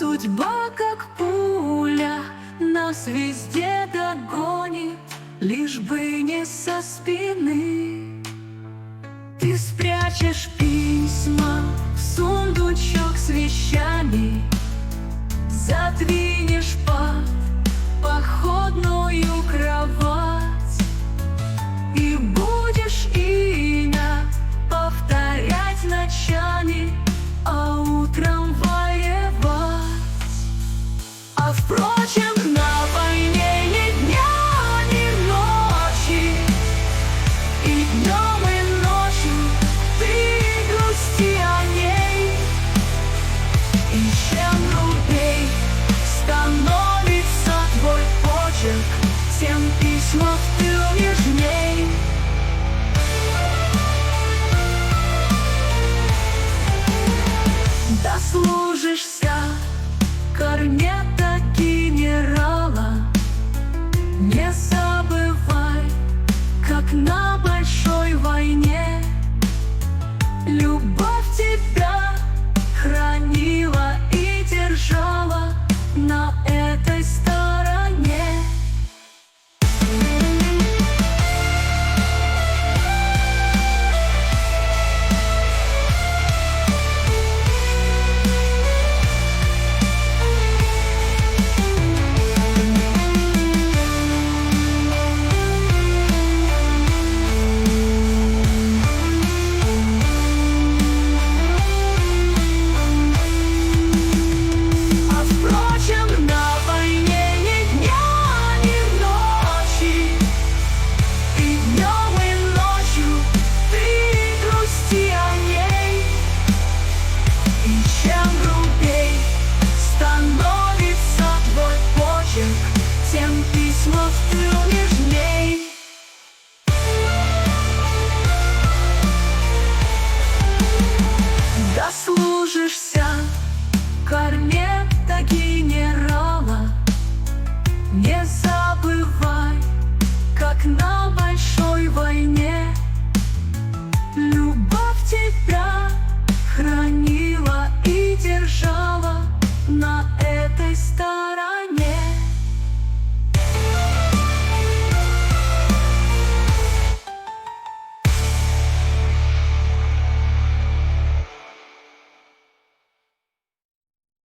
Судьба, как пуля, нас везде догонит, лишь бы не со спины. Ты спрячешь письма в сундучок с вещами, задвинешь под походную кровать и будешь имя повторять ночами, а утром воевать. А впрочем, на войне ни дня, ни ночи, и днем, и ночью ты грусти о ней. И